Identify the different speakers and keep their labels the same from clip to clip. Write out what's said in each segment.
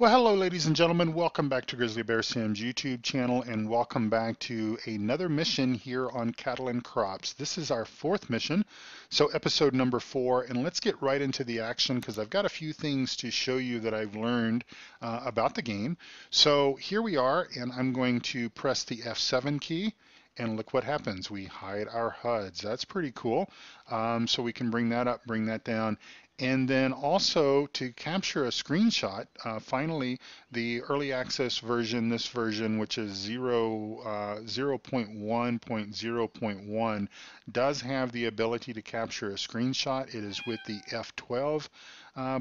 Speaker 1: Well, hello, ladies and gentlemen. Welcome back to Grizzly Bear Sim's YouTube channel, and welcome back to another mission here on Cattle and Crops. This is our fourth mission, so episode number 4, and let's get right into the action because I've got a few things to show you that I've learned about the game. So here we are, and I'm going to press the F7 key. And look what happens. We hide our HUDs. That's pretty cool. So we can bring that up, bring that down. And then also to capture a screenshot, finally, the early access version, this version, which is 0.1.0.1, does have the ability to capture a screenshot. It is with the F12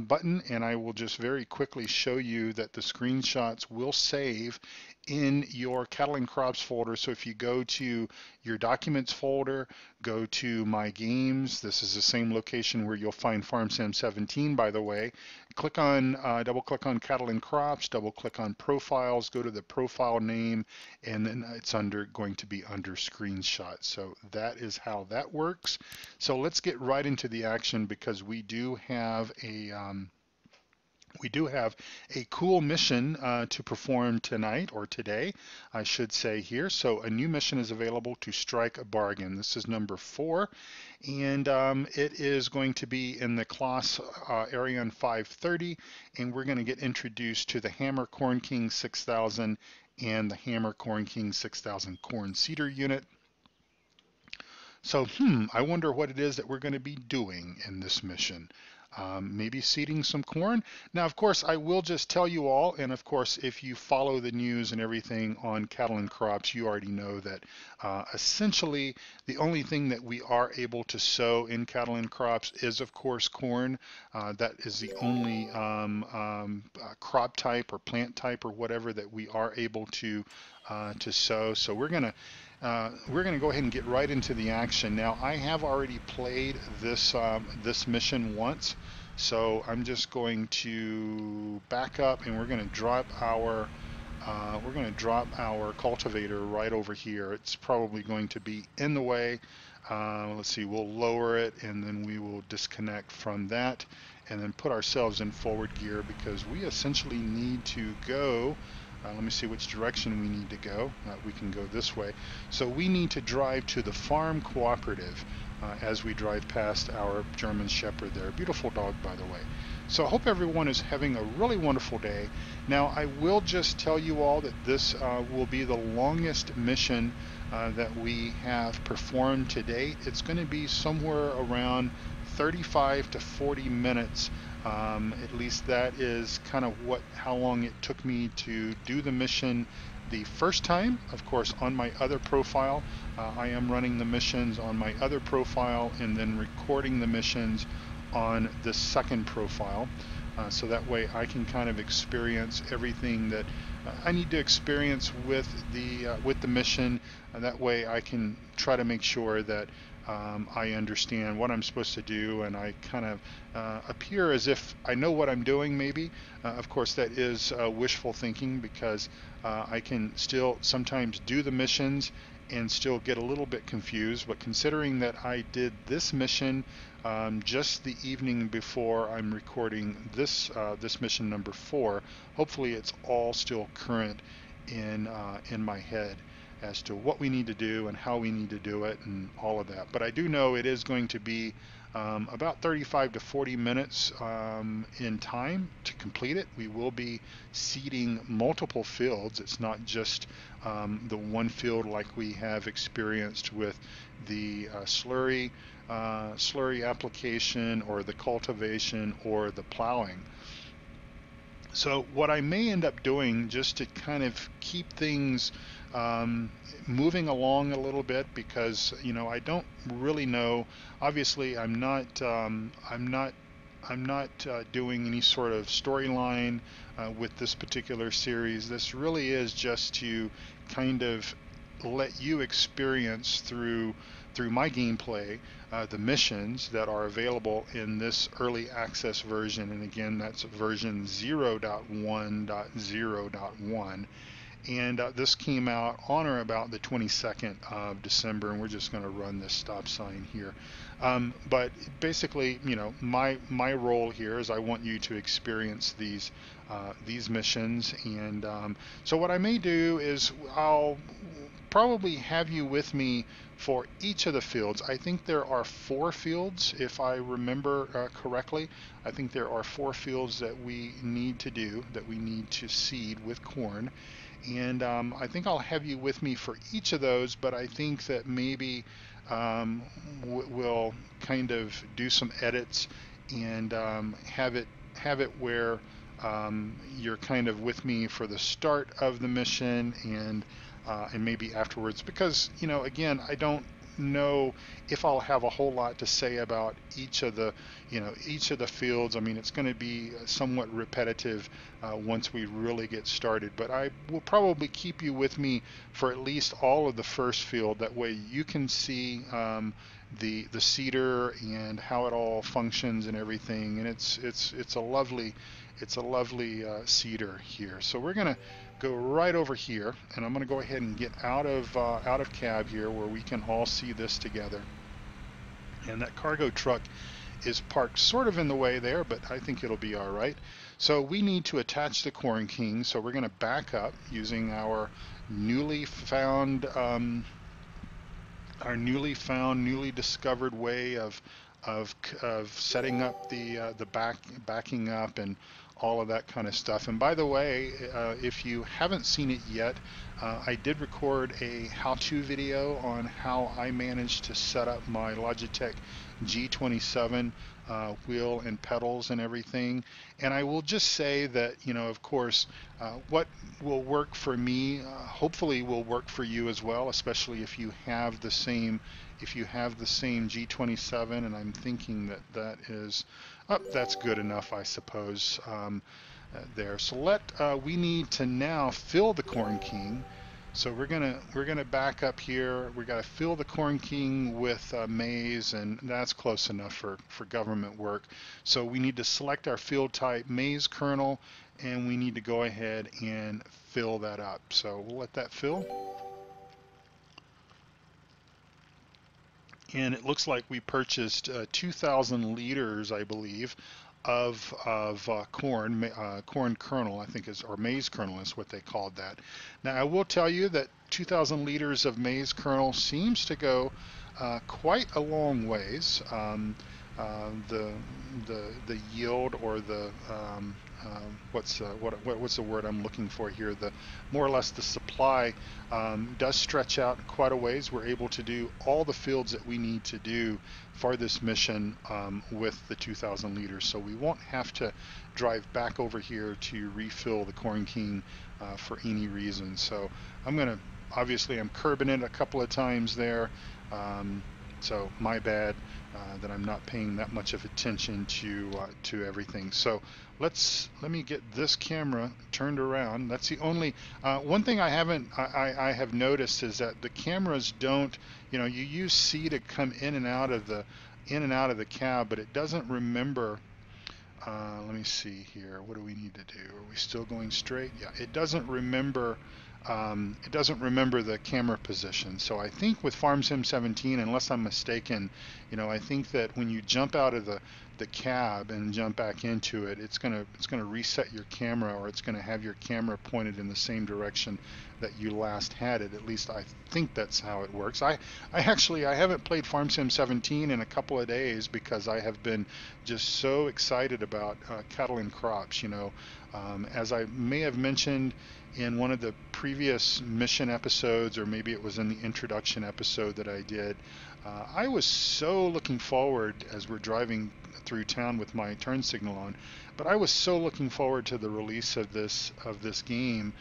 Speaker 1: button, and I will just very quickly show you that the screenshots will save in your Cattle and Crops folder. So if you go to your Documents folder, go to My Games. This is the same location where you'll find FarmSim 17, by the way. Double click on Cattle and Crops, double click on Profiles, go to the profile name, and then it's going to be under Screenshot. So that is how that works. So let's get right into the action because we do have a cool mission to perform tonight, or today, I should say here. So a new mission is available to strike a bargain. This is number 4, and it is going to be in the class Arion 530, and we're going to get introduced to the Hammer Corn King 6000 and the Hammer Corn King 6000 Corn Seeder Unit. So, I wonder what it is that we're going to be doing in this mission. Maybe seeding some corn. Now, of course, I will just tell you all, and of course, if you follow the news and everything on Cattle and Crops, you already know that essentially the only thing that we are able to sow in Cattle and Crops is, of course, corn. That is the only crop type or plant type or whatever that we are able to sow. So we're gonna go ahead and get right into the action. Now, I have already played this mission once, so I'm just going to back up, and we're going to drop our cultivator right over here. It's probably going to be in the way. Let's see, we'll lower it, and then we will disconnect from that, and then put ourselves in forward gear because we essentially need to go. Let me see which direction we need to go. We can go this way. So we need to drive to the farm cooperative as we drive past our German Shepherd there. Beautiful dog, by the way. So I hope everyone is having a really wonderful day. Now, I will just tell you all that this will be the longest mission that we have performed to date. It's going to be somewhere around 35 to 40 minutes. At least that is kind of how long it took me to do the mission the first time. Of course, on my other profile, I am running the missions on my other profile and then recording the missions on the second profile. So that way I can kind of experience everything that I need to experience with the mission. That way I can try to make sure that I understand what I'm supposed to do, and I kind of appear as if I know what I'm doing, maybe. Of course, that is wishful thinking because I can still sometimes do the missions and still get a little bit confused, but considering that I did this mission just the evening before I'm recording this mission number 4, hopefully it's all still current in my head as to what we need to do and how we need to do it and all of that. But I do know it is going to be about 35 to 40 minutes in time to complete it. We will be seeding multiple fields. It's not just the one field like we have experienced with the slurry application or the cultivation or the plowing. So what I may end up doing, just to kind of keep things moving along a little bit, because I don't really know. Obviously, I'm not doing any sort of storyline with this particular series. This really is just to kind of let you experience through my gameplay the missions that are available in this early access version. And again, that's version 0.1.0.1. And this came out on or about the 22nd of December, and we're just going to run this stop sign here. But basically, you know, my role here is I want you to experience these missions, and so what I may do is I'll probably have you with me for each of the fields. I think there are 4 fields, if I remember correctly. I think there are 4 fields that we need to do, that we need to seed with corn. And I think I'll have you with me for each of those, but I think that maybe we'll kind of do some edits and have it where you're kind of with me for the start of the mission and maybe afterwards, because you know, again, I don't know if I'll have a whole lot to say about each of the fields. I mean, it's going to be somewhat repetitive once we really get started, but I will probably keep you with me for at least all of the first field. That way you can see the seeder and how it all functions and everything, and it's a lovely seeder here. So we're gonna go right over here, and I'm gonna go ahead and get out of cab here where we can all see this together. And that cargo truck is parked sort of in the way there, but I think it'll be all right. So we need to attach the Corn King, so we're gonna back up using our newly newly discovered way of setting up the backing up and all of that kind of stuff. And by the way, if you haven't seen it yet, I did record a how-to video on how I managed to set up my Logitech G27 wheel and pedals and everything. And I will just say that, you know, of course, what will work for me hopefully will work for you as well, especially if you have the same G27. And I'm thinking that is that's good enough, I suppose, there. So we need to now fill the Corn King. So we're gonna back up here. We got to fill the Corn King with maize, and that's close enough for government work. So we need to select our field type, maize kernel, and we need to go ahead and fill that up. So we'll let that fill. And it looks like we purchased 2,000 liters, I believe, of corn kernel, I think is, or maize kernel is what they called that. Now I will tell you that 2,000 liters of maize kernel seems to go quite a long ways. The yield, or the what's the word I'm looking for here? The more or less the supply does stretch out quite a ways. We're able to do all the fields that we need to do for this mission with the 2,000 liters, so we won't have to drive back over here to refill the Corn King for any reason. So obviously I'm curbing it a couple of times there. So my bad that I'm not paying that much of attention to everything. So let me get this camera turned around. That's the only one thing I have noticed is that the cameras don't, you know, you use C to come in and out of the cab, but it doesn't remember. Let me see here. What do we need to do? Are we still going straight? Yeah, it doesn't remember. It doesn't remember the camera position. So I think with FarmSim 17, unless I'm mistaken, you know, I think that when you jump out of the cab and jump back into it, it's gonna reset your camera, or it's gonna have your camera pointed in the same direction that you last had it. At least I think that's how it works. I haven't played FarmSim 17 in a couple of days because I have been just so excited about cattle and crops. You know, as I may have mentioned in one of the previous mission episodes, or maybe it was in the introduction episode that I did, I was so looking forward, as we're driving through town with my turn signal on, but I was so looking forward to the release of this game,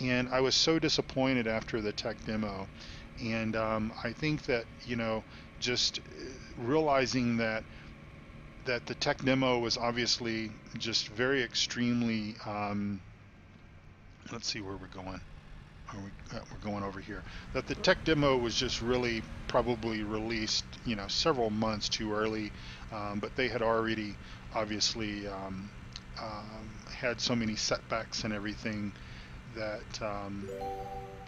Speaker 1: and I was so disappointed after the tech demo. And I think that, you know, just realizing that the tech demo was obviously just very extremely let's see where we're going. We're going over here. That the tech demo was just really probably released, you know, several months too early, but they had already obviously had so many setbacks and everything that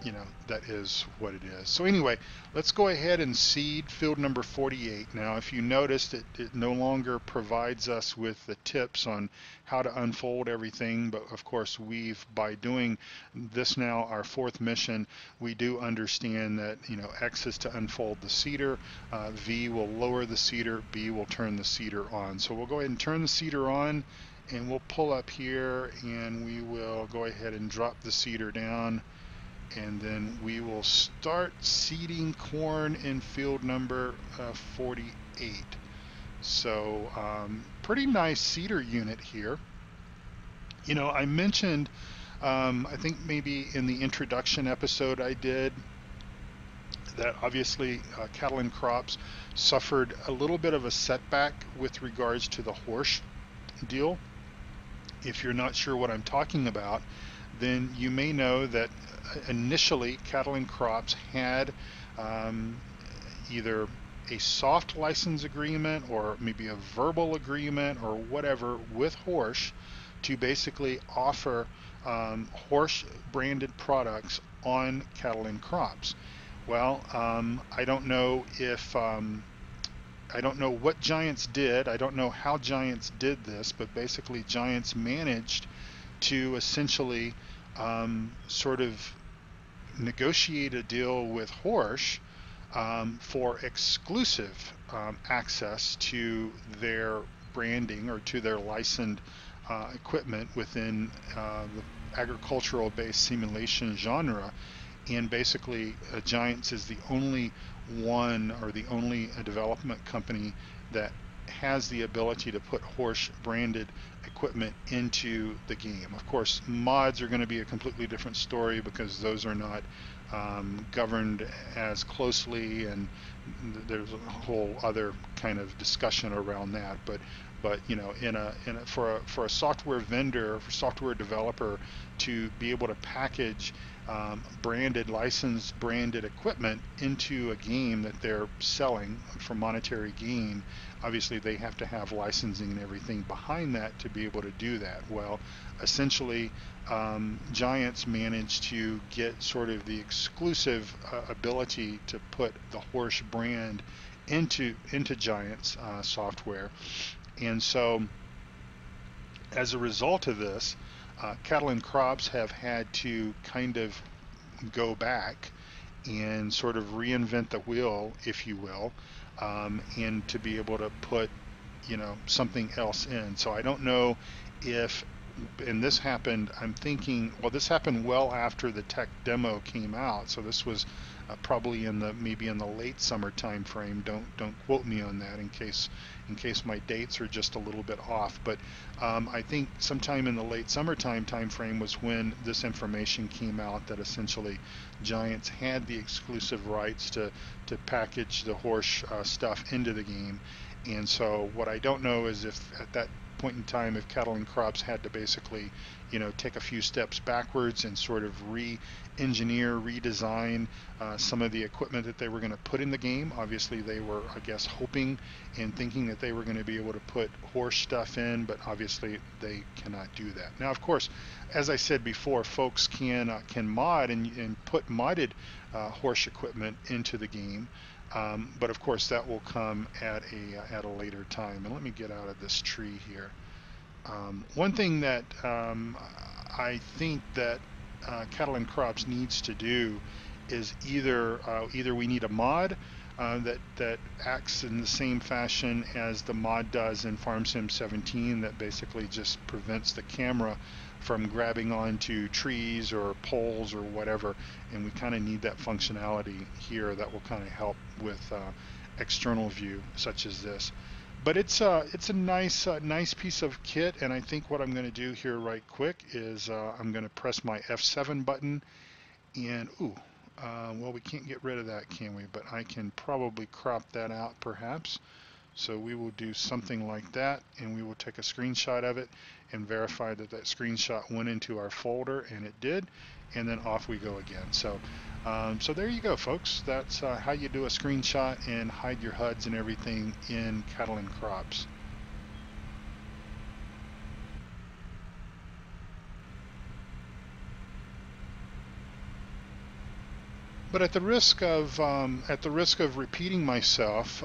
Speaker 1: you know, that is what it is. So anyway, let's go ahead and seed field number 48. Now, if you noticed, it no longer provides us with the tips on how to unfold everything, but of course by doing this now, our fourth mission, we do understand that, you know, X is to unfold the seeder, V will lower the seeder, B will turn the seeder on. So we'll go ahead and turn the seeder on, and we'll pull up here, and we will go ahead and drop the seeder down, and then we will start seeding corn in field number 48. So pretty nice seeder unit here. You know, I mentioned, I think maybe in the introduction episode I did, that obviously cattle and crops suffered a little bit of a setback with regards to the horse deal. If you're not sure what I'm talking about, then you may know that initially cattle and crops had either a soft license agreement or maybe a verbal agreement or whatever with Horsch to basically offer Horsch branded products on cattle and crops. Well, I don't know if I don't know what Giants did. I don't know how Giants did this, but basically Giants managed to essentially sort of negotiate a deal with Horsch for exclusive access to their branding or to their licensed equipment within the agricultural-based simulation genre. And basically, Giants is the only one or the only development company that has the ability to put Horsch branded equipment into the game. Of course, mods are going to be a completely different story because those are not governed as closely, and there's a whole other kind of discussion around that. But you know, for a software vendor, for software developer to be able to package licensed branded equipment into a game that they're selling for monetary gain, obviously they have to have licensing and everything behind that to be able to do that. Well, essentially, Giants managed to get sort of the exclusive ability to put the Horsch brand into Giants software. And so as a result of this, cattle and crops have had to kind of go back and sort of reinvent the wheel, if you will, and to be able to put, you know, something else in. So I don't know if, and this happened, I'm thinking, well, this happened well after the tech demo came out, so this was probably maybe in the late summer time frame. Don't quote me on that in case my dates are just a little bit off, but I think sometime in the late summertime time frame was when this information came out that essentially Giants had the exclusive rights to package the Horsch stuff into the game. And so what I don't know is if at that point in time, if cattle and crops had to basically, you know, take a few steps backwards and sort of re-engineer, redesign some of the equipment that they were going to put in the game. Obviously, they were, I guess, hoping and thinking that they were going to be able to put Horsch stuff in, but obviously they cannot do that. Now, of course, as I said before, folks can mod and put modded Horsch equipment into the game. But of course that will come at a later time. And let me get out of this tree here. One thing that I think that cattle and crops needs to do is either we need a mod that acts in the same fashion as the mod does in FarmSim 17, that basically just prevents the camera from grabbing onto trees or poles or whatever, and we kind of need that functionality here that will kind of help with external view such as this. But it's a nice piece of kit, and I think what I'm going to do here right quick is I'm going to press my F7 button, and well, we can't get rid of that, can we? But I can probably crop that out perhaps. So we will do something like that, and we will take a screenshot of it and verify that that screenshot went into our folder, and it did, and then off we go again. So so there you go, folks. That's how you do a screenshot and hide your HUDs and everything in cattle and crops. But at the risk of repeating myself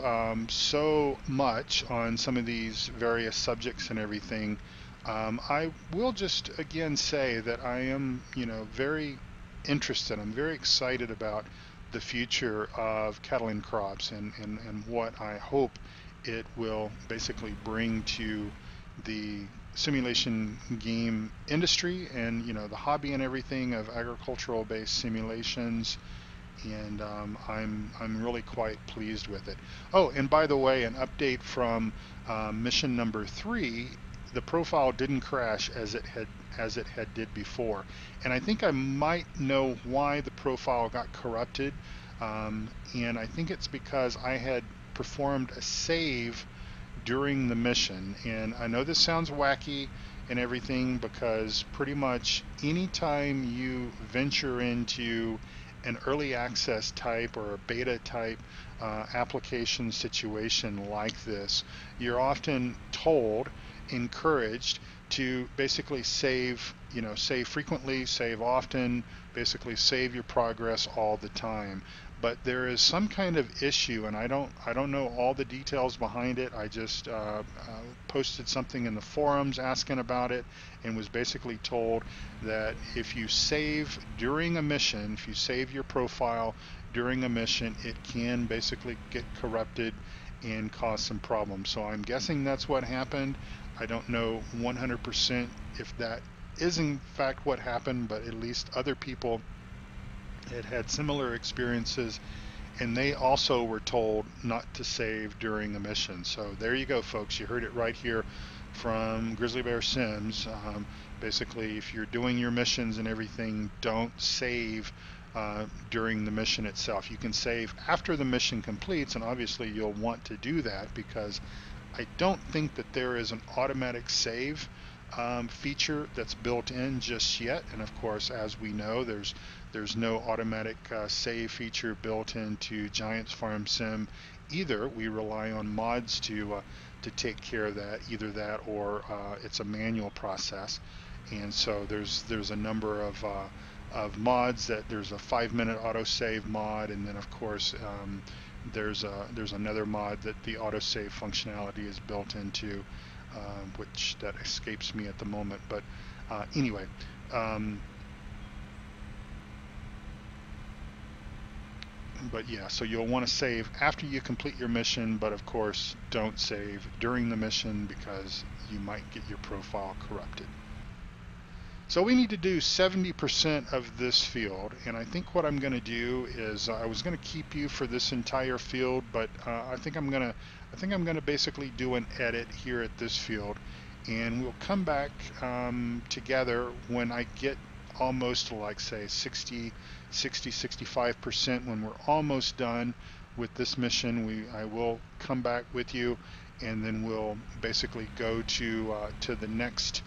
Speaker 1: so much on some of these various subjects and everything, I will just again say that I am, very interested. I'm very excited about the future of cattle and crops, and what I hope it will basically bring to the simulation game industry, and the hobby and everything of agricultural based simulations. And I'm really quite pleased with it. Oh, and by the way, an update from mission number 3. The profile didn't crash as it had did before, and I think I might know why the profile got corrupted. And I think it's because I had performed a save during the mission. And I know this sounds wacky and everything, because pretty much anytime you venture into an early access type or a beta type application situation like this, you're often told, encouraged to basically save, save frequently, save often, basically save your progress all the time. But there is some kind of issue, and I don't know all the details behind it. I just posted something in the forums asking about it, and was basically told that if you save during a mission, if you save your profile during a mission, it can basically get corrupted and cause some problems. So I'm guessing that's what happened. I don't know 100% if that is in fact what happened, but at least other people had similar experiences, and they also were told not to save during a mission. So there you go, folks. You heard it right here from Grizzly Bear Sims. Basically, if you're doing your missions and everything, don't save during the mission itself. You can save after the mission completes, and obviously you'll want to do that, because I don't think that there is an automatic save feature that's built in just yet. And of course, as we know, there's no automatic save feature built into Giants Farm Sim either. We rely on mods to take care of that, either that or it's a manual process. And so there's a number of mods. That there's a 5-minute autosave mod, and then of course there's another mod that the autosave functionality is built into, which that escapes me at the moment. But anyway, but yeah, so you'll want to save after you complete your mission, but of course don't save during the mission, because you might get your profile corrupted. So we need to do 70% of this field, and I think what I'm going to do is I was going to keep you for this entire field, but I think I'm going to basically do an edit here at this field, and we'll come back together when I get almost, like say 65%. When we're almost done with this mission, I will come back with you, and then we'll basically go to the next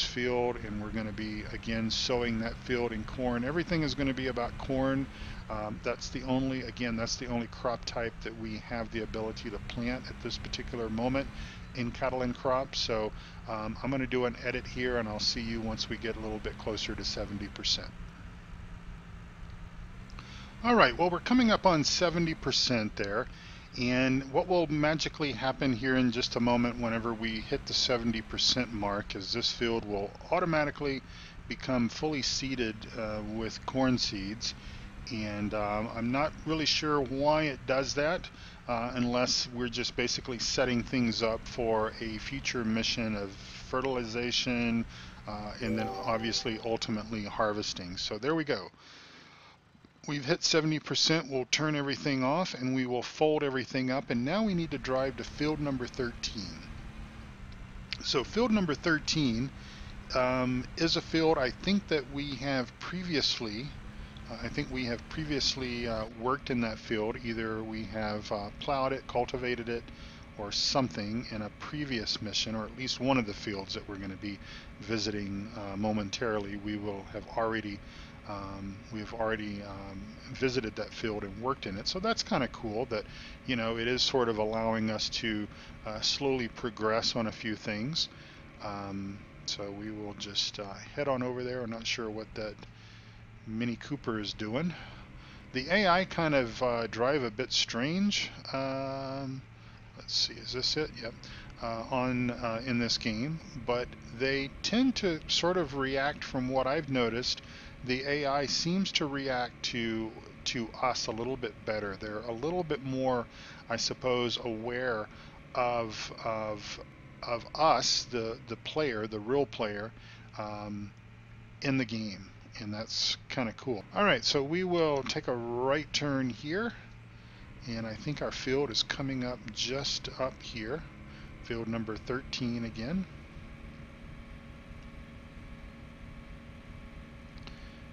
Speaker 1: field, and we're going to be again sowing that field in corn. Everything is going to be about corn. That's the only crop type that we have the ability to plant at this particular moment in cattle and crops. So I'm going to do an edit here, and I'll see you once we get a little bit closer to 70%. All right, well, we're coming up on 70% there. And what will magically happen here in just a moment whenever we hit the 70% mark is this field will automatically become fully seeded with corn seeds. And I'm not really sure why it does that, unless we're just basically setting things up for a future mission of fertilization, and then obviously ultimately harvesting. So there we go. We've hit 70%. We'll turn everything off, and we will fold everything up, and now we need to drive to field number 13. So field number 13 is a field I think that we have previously worked in that field. Either we have plowed it, cultivated it, or something in a previous mission, or at least one of the fields that we're going to be visiting momentarily. We've already visited that field and worked in it. So that's kind of cool that, it is sort of allowing us to slowly progress on a few things. So we will just head on over there. I'm not sure what that Mini Cooper is doing, The AI kind of drive a bit strange. Let's see, is this it? Yep. In this game, but they tend to sort of react. From what I've noticed, the AI seems to react to us a little bit better. They're a little bit more, I suppose, aware of us, the player, the real player, um, in the game, and that's kind of cool. All right, so we will take a right turn here, and I think our field is coming up just up here. Field number 13 again.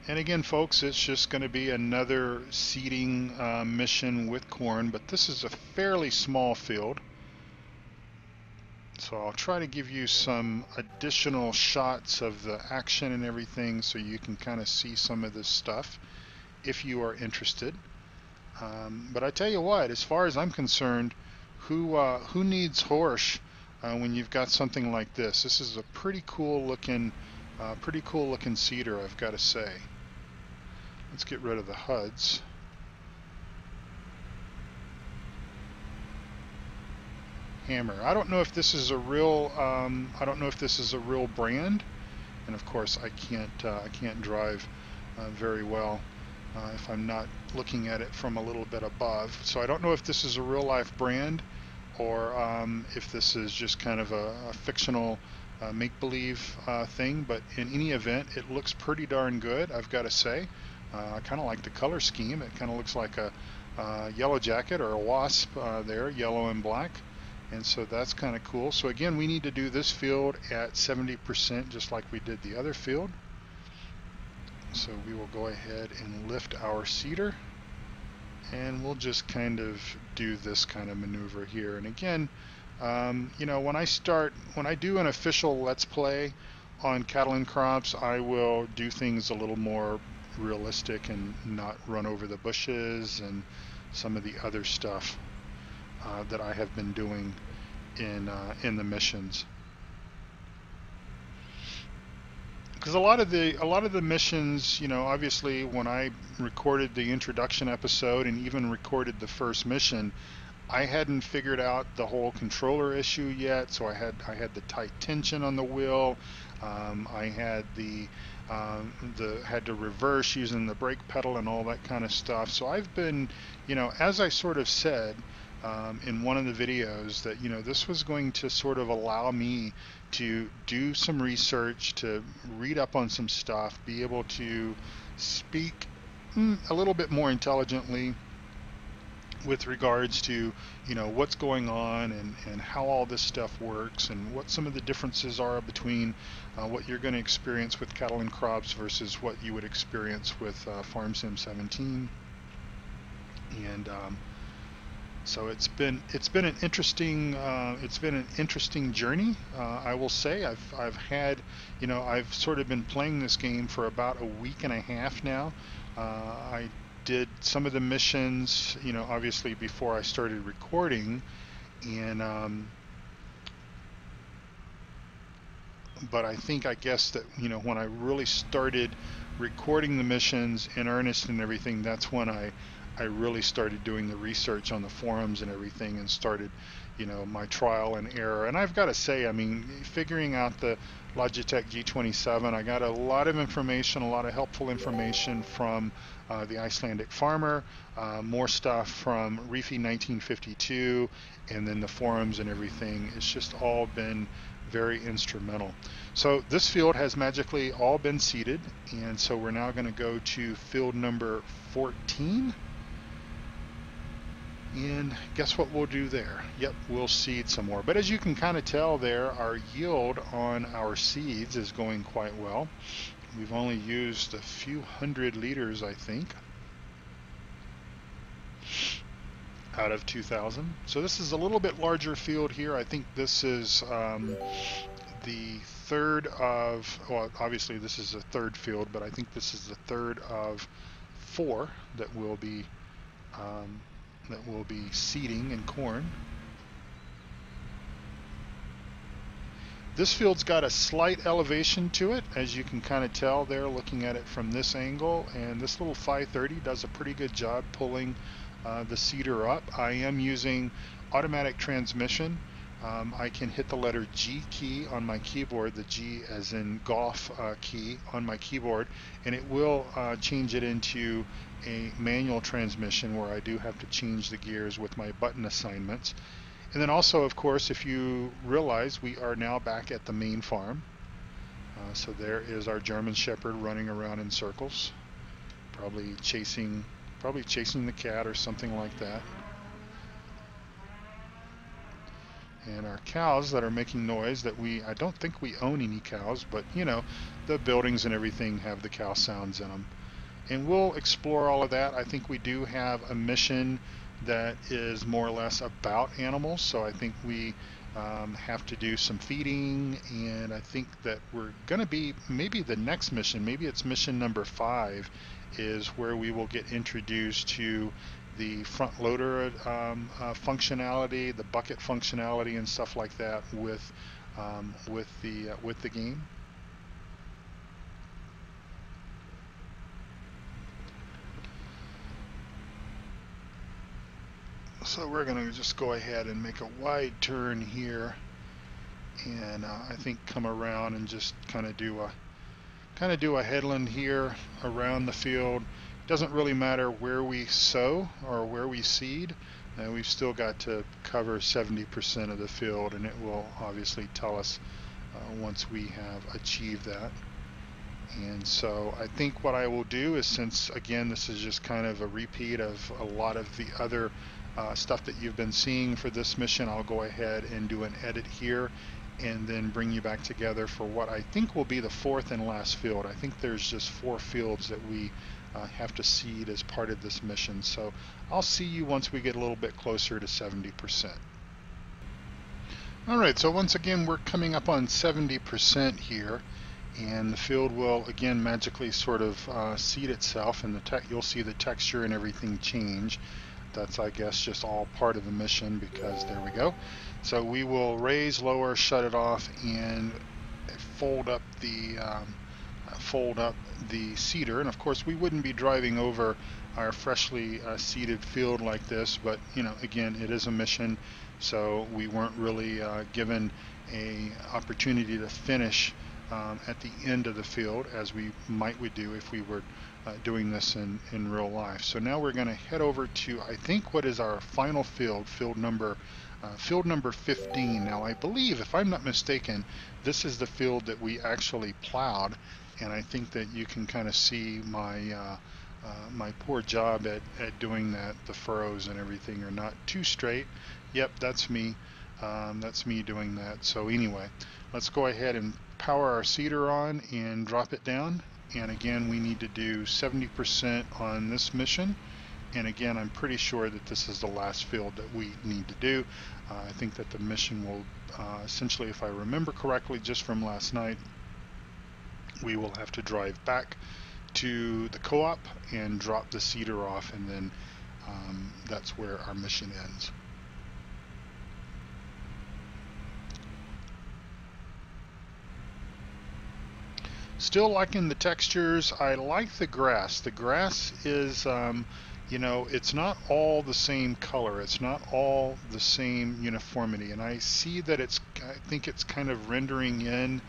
Speaker 1: And again, folks, it's just going to be another seeding mission with corn, but this is a fairly small field. So I'll try to give you some additional shots of the action and everything so you can kind of see some of this stuff if you are interested. But I tell you what, as far as I'm concerned, who needs horse when you've got something like this? This is a pretty cool looking seeder, I've got to say. Let's get rid of the HUDs. Hammer. I don't know if this is a real brand, and of course I can't drive very well if I'm not looking at it from a little bit above. So I don't know if this is a real life brand or if this is just kind of a fictional make-believe thing, but in any event, it looks pretty darn good, I've got to say. I kind of like the color scheme. It kind of looks like a yellow jacket or a wasp there, yellow and black. And so that's kind of cool. So again, we need to do this field at 70% just like we did the other field. So we will go ahead and lift our seeder, and we'll just kind of do this kind of maneuver here. And again, you know, when I do an official Let's Play on cattle and crops, I will do things a little more realistic and not run over the bushes and some of the other stuff that I have been doing in the missions. Because a lot of the missions, you know, obviously when I recorded the introduction episode and even recorded the first mission, I hadn't figured out the whole controller issue yet. So I had the tight tension on the wheel. I had had to reverse using the brake pedal and all that kind of stuff. So I've been, you know, as I sort of said in one of the videos, that, you know, this was going to sort of allow me to do some research, to read up on some stuff, be able to speak a little bit more intelligently with regards to, you know, what's going on and how all this stuff works and what some of the differences are between what you're going to experience with cattle and crops versus what you would experience with Farm Sim 17. And so it's been an interesting journey. I will say I've had, you know, I've sort of been playing this game for about a week and a half now. I did some of the missions, you know, obviously before I started recording, and but I guess that, you know, when I really started recording the missions in earnest and everything, that's when I really started doing the research on the forums and everything, and started, you know, my trial and error. And I've got to say, I mean, figuring out the Logitech G27, I got a lot of information, a lot of helpful information from the Icelandic farmer, more stuff from Reefy 1952, and then the forums and everything. It's just all been very instrumental. So this field has magically all been seeded, and so we're now going to go to field number 14. And guess what we'll do there? Yep, we'll seed some more. But as you can kind of tell there, our yield on our seeds is going quite well. We've only used a few hundred liters, I think, out of 2,000. So this is a little bit larger field here. I think this is the third of, well, obviously this is a third field, but I think this is the third of 4 that will be seeding in corn. This field's got a slight elevation to it, as you can kind of tell there looking at it from this angle, and this little 530 does a pretty good job pulling the cedar up. I am using automatic transmission. I can hit the letter G key on my keyboard, the G as in golf key on my keyboard, and it will change it into a manual transmission where I do have to change the gears with my button assignments. And then also, of course, if you realize, we are now back at the main farm. So there is our German Shepherd running around in circles, probably chasing the cat or something like that. And our cows that are making noise that I don't think we own any cows, but you know, the buildings and everything have the cow sounds in them. And we'll explore all of that. I think we do have a mission that is more or less about animals, so I think we have to do some feeding, and I think that we're going to be, maybe the next mission, maybe it's mission number 5, is where we will get introduced to the front loader functionality, the bucket functionality, and stuff like that with the game. So we're going to just go ahead and make a wide turn here, and I think come around and just kind of do a headland here around the field. Doesn't really matter where we sow or where we seed. We've still got to cover 70% of the field, and it will obviously tell us once we have achieved that. And so I think what I will do is, since again this is just kind of a repeat of a lot of the other stuff that you've been seeing for this mission, I'll go ahead and do an edit here and then bring you back together for what I think will be the 4th and last field. I think there's just 4 fields that we have to seed as part of this mission. So I'll see you once we get a little bit closer to 70%. Alright, so once again we're coming up on 70% here, and the field will again magically sort of seed itself, and you'll see the texture and everything change. That's, I guess, just all part of the mission, because there we go. So we will raise, lower, shut it off, and fold up the seeder. And of course we wouldn't be driving over our freshly seeded field like this, but you know, again, it is a mission, so we weren't really given a opportunity to finish at the end of the field as we would do if we were doing this in real life. So now we're going to head over to, I think, what is our final field, field number 15. Now I believe, if I'm not mistaken, this is the field that we actually plowed, and I think that you can kind of see my my poor job at doing that. The furrows and everything are not too straight. Yep, that's me. That's me doing that. So anyway, let's go ahead and power our seeder on and drop it down. And again, we need to do 70% on this mission. And again, I'm pretty sure that this is the last field that we need to do. I think that the mission will essentially, if I remember correctly just from last night, we will have to drive back to the co-op and drop the seeder off, and then that's where our mission ends. Still liking the textures. I like the grass. The grass is, you know, it's not all the same color. It's not all the same uniformity. And I see that I think it's kind of rendering in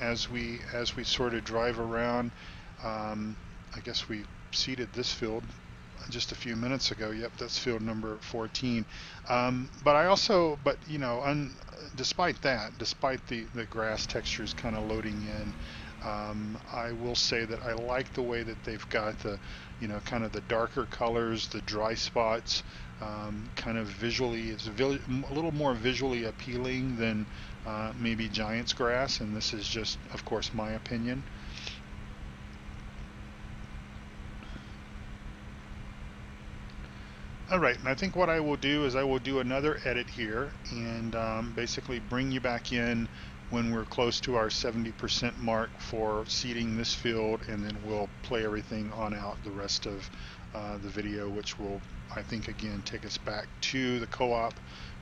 Speaker 1: as we sort of drive around. I guess we seeded this field just a few minutes ago. Yep, that's field number 14. But you know, despite the grass textures kind of loading in, I will say that I like the way that they've got the, you know, kind of the darker colors, the dry spots, kind of visually, it's a little more visually appealing than maybe Giant's grass, and this is just, of course, my opinion. Alright, and I think what I will do is I will do another edit here and basically bring you back in when we're close to our 70% mark for seeding this field, and then we'll play everything on out the rest of the video, which will, I think, again take us back to the co-op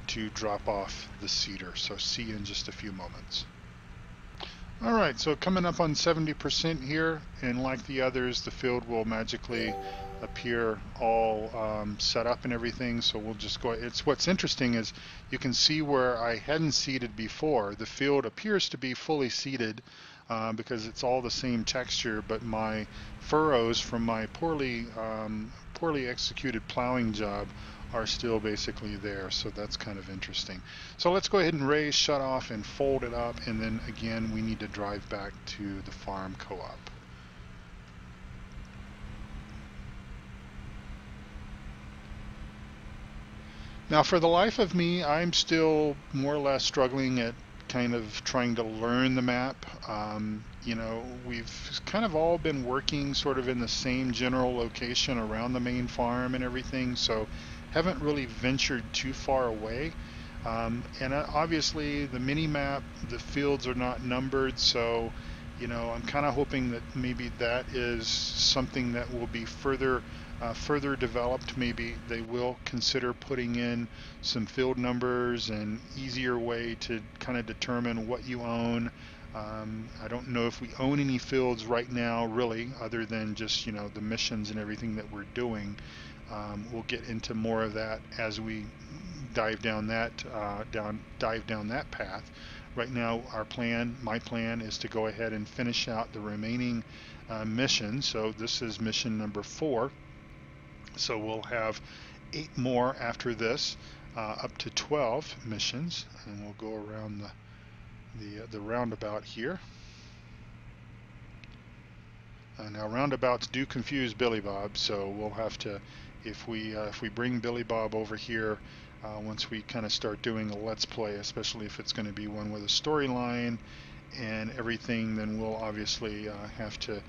Speaker 1: to drop off the seeder. So see you in just a few moments. All right, so coming up on 70% here, and like the others, the field will magically appear all set up and everything. So we'll just go. It's what's interesting is you can see where I hadn't seeded before. The field appears to be fully seeded because it's all the same texture, but my furrows from my poorly executed plowing job are still basically there. So that's kind of interesting. So let's go ahead and raise, shut off, and fold it up, and then again we need to drive back to the farm co-op. Now for the life of me, I'm still more or less struggling at kind of trying to learn the map. You know, we've kind of all been working sort of in the same general location around the main farm and everything, so haven't really ventured too far away. And obviously the mini map, the fields are not numbered, so you know, I'm kind of hoping that maybe that is something that will be further developed. Maybe they will consider putting in some field numbers and easier way to kind of determine what you own. I don't know if we own any fields right now, really, other than just, you know, the missions and everything that we're doing. We'll get into more of that as we dive down that path. Right now, my plan is to go ahead and finish out the remaining missions. So this is mission number 4. So we'll have 8 more after this, up to 12 missions, and we'll go around the roundabout here. Now roundabouts do confuse Billy Bob, so we'll have to, if we bring Billy Bob over here, once we kind of start doing a let's play, especially if it's going to be one with a storyline and everything, then we'll obviously have to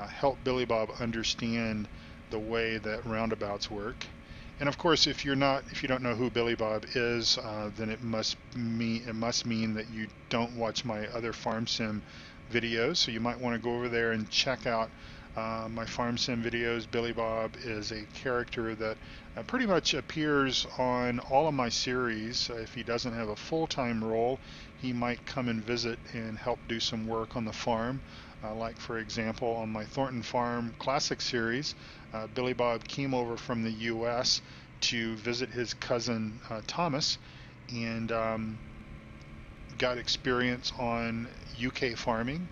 Speaker 1: help Billy Bob understand the way that roundabouts work. And of course, if you don't know who Billy Bob is, then it must mean that you don't watch my other farm sim videos. So you might want to go over there and check out my farm sim videos. Billy Bob is a character that pretty much appears on all of my series. If he doesn't have a full-time role, he might come and visit and help do some work on the farm. Like for example, on my Thornton Farm Classic series, Billy Bob came over from the U.S. to visit his cousin Thomas, and got experience on UK farming.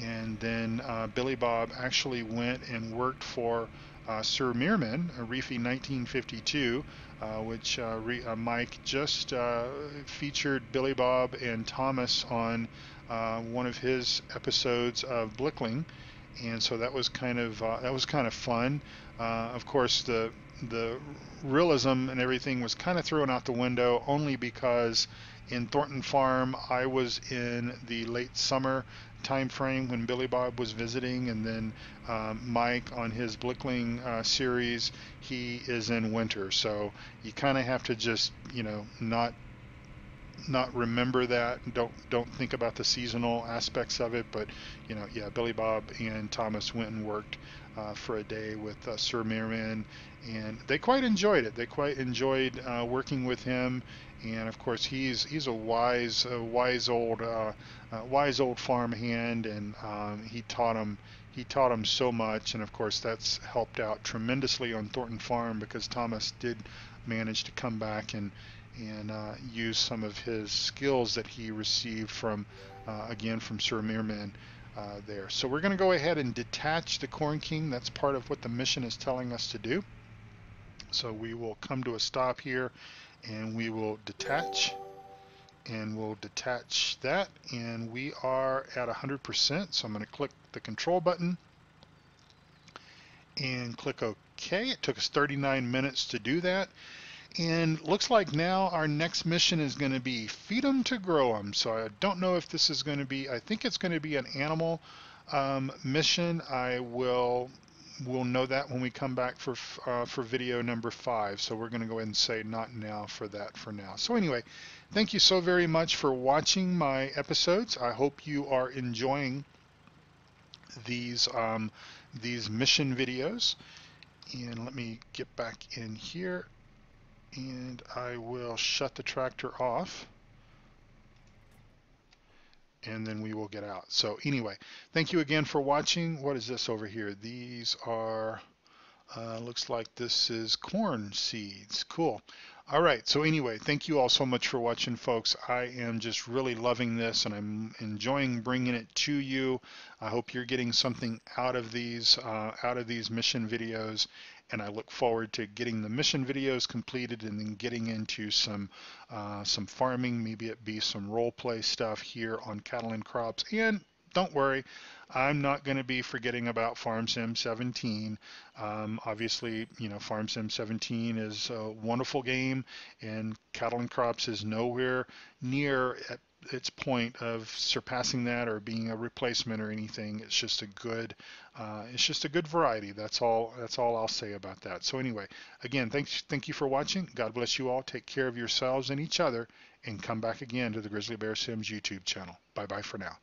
Speaker 1: And then Billy Bob actually went and worked for Sir Meerman, Reefy 1952, which Mike just featured Billy Bob and Thomas on one of his episodes of Blickling, and so that was kind of fun. Of course, the realism and everything was kind of thrown out the window, only because in Thornton Farm I was in the late summer time frame when Billy Bob was visiting, and then Mike on his Blickling series, he is in winter. So you kind of have to just, you know, not remember that. Don't think about the seasonal aspects of it. But you know, yeah, Billy Bob and Thomas went and worked for a day with Sir Mirman, and they quite enjoyed it. They quite enjoyed working with him. And of course, he's a wise old farm hand, and he taught him so much. And of course, that's helped out tremendously on Thornton Farm, because Thomas did manage to come back and use some of his skills that he received from again from Sir Meerman there. So we're going to go ahead and detach the Corn King. That's part of what the mission is telling us to do. So we will come to a stop here, and we will detach, and we'll detach that, and we are at 100%. So I'm going to click the control button and click OK. It took us 39 minutes to do that. And looks like now our next mission is going to be feed them to grow them. So I don't know if this is going to be, I think it's going to be an animal mission. We'll know that when we come back for video number 5. So we're going to go ahead and say not now for that for now. So anyway, thank you so very much for watching my episodes. I hope you are enjoying these mission videos. And let me get back in here, and I will shut the tractor off. and then we will get out. So anyway, thank you again for watching. What is this over here? These are, looks like this is corn seeds. Cool. All right. So anyway, thank you all so much for watching, folks. I am just really loving this, and I'm enjoying bringing it to you. I hope you're getting something out of these mission videos, and I look forward to getting the mission videos completed and then getting into some farming. Maybe it be some role play stuff here on cattle and crops. And don't worry, I'm not going to be forgetting about FarmSim 17. Obviously, FarmSim 17 is a wonderful game, and Cattle and Crops is nowhere near at its point of surpassing that or being a replacement or anything. It's just a good variety. That's all I'll say about that. So anyway, again, thank you for watching. God bless you all. Take care of yourselves and each other, and come back again to the Grizzly Bear Sims YouTube channel. Bye bye for now.